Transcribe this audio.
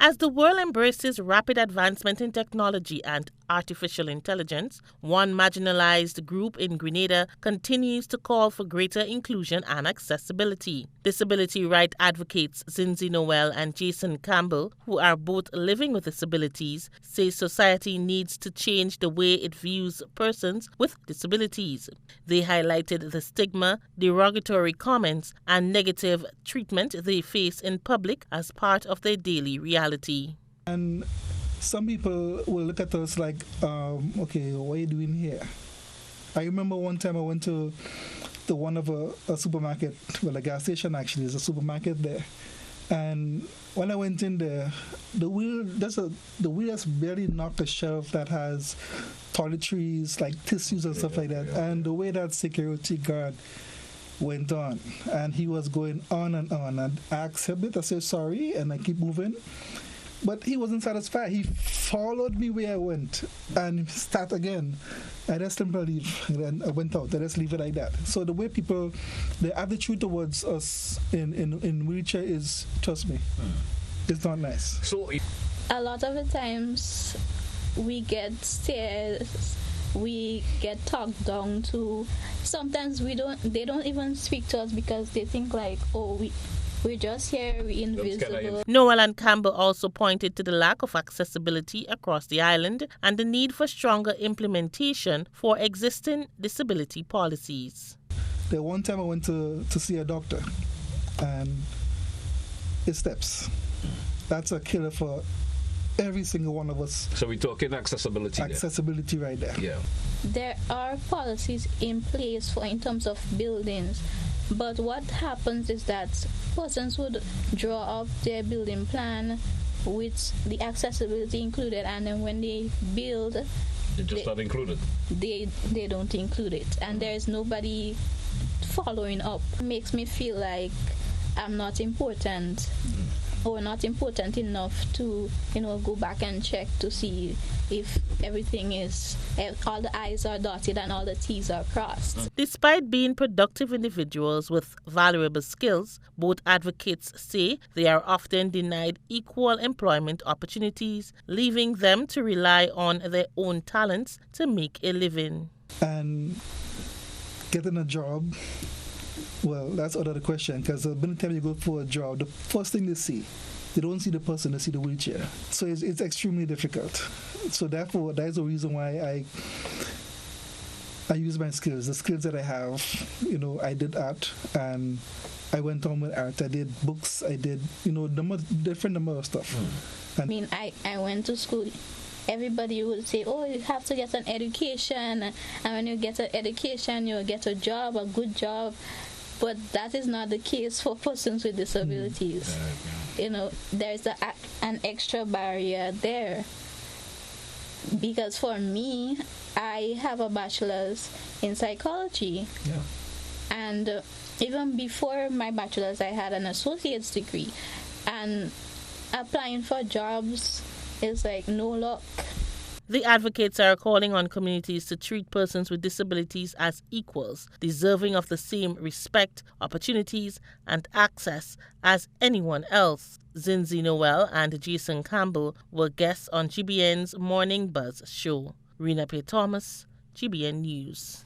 As the world embraces rapid advancement in technology and artificial intelligence, one marginalized group in Grenada continues to call for greater inclusion and accessibility. Disability right advocates Zinzi Noel and Jason Campbell, who are both living with disabilities, say society needs to change the way it views persons with disabilities. They highlighted the stigma, derogatory comments, and negative treatment they face in public as part of their daily reality. And some people will look at us like, okay, what are you doing here? I remember one time I went to one of a supermarket, well, a gas station actually, there's a supermarket there. And when I went in there, the wheel has barely knocked a shelf that has toiletries, like tissues and stuff like that. And the way that security guard went on, and he was going on, and I accepted, I said sorry, and I keep moving. But he wasn't satisfied. He followed me where I went and start again. I just simply leave, and I went out. I just leave it like that. So the way people, the attitude towards us in wheelchair is, trust me, it's not nice. So a lot of the times we get stares, we get talked down to. Sometimes they don't even speak to us because they think like, oh, we're just here, we're invisible. Noel and Campbell also pointed to the lack of accessibility across the island and the need for stronger implementation for existing disability policies. The one time I went to see a doctor, and it steps. That's a killer for every single one of us. So we're talking accessibility. Accessibility right there. Yeah. There are policies in place in terms of buildings. But what happens is that persons would draw up their building plan with the accessibility included, and then when they build, not included. They don't include it, and there is nobody following up. It makes me feel like I'm not important, or not important enough to, go back and check to see if everything is, all the I's are dotted and all the T's are crossed. Despite being productive individuals with valuable skills, both advocates say they are often denied equal employment opportunities, leaving them to rely on their own talents to make a living. And getting a job, well, that's another question, because the time you go for a job, the first thing they don't see the person, they see the wheelchair. So it's extremely difficult. So therefore, that is the reason why I use my skills, the skills that I have. I did art, and I went on with art. I did books, I did, different number of stuff. I went to school. Everybody would say, oh, you have to get an education, and when you get an education, you'll get a job, a good job. But that is not the case for persons with disabilities. There's an extra barrier there. Because for me, I have a bachelor's in psychology. Yeah. And even before my bachelor's, I had an associate's degree. And applying for jobs is like no luck. The advocates are calling on communities to treat persons with disabilities as equals, deserving of the same respect, opportunities, and access as anyone else. Zinzi Noel and Jason Campbell were guests on GBN's Morning Buzz show. Rena P. Thomas, GBN News.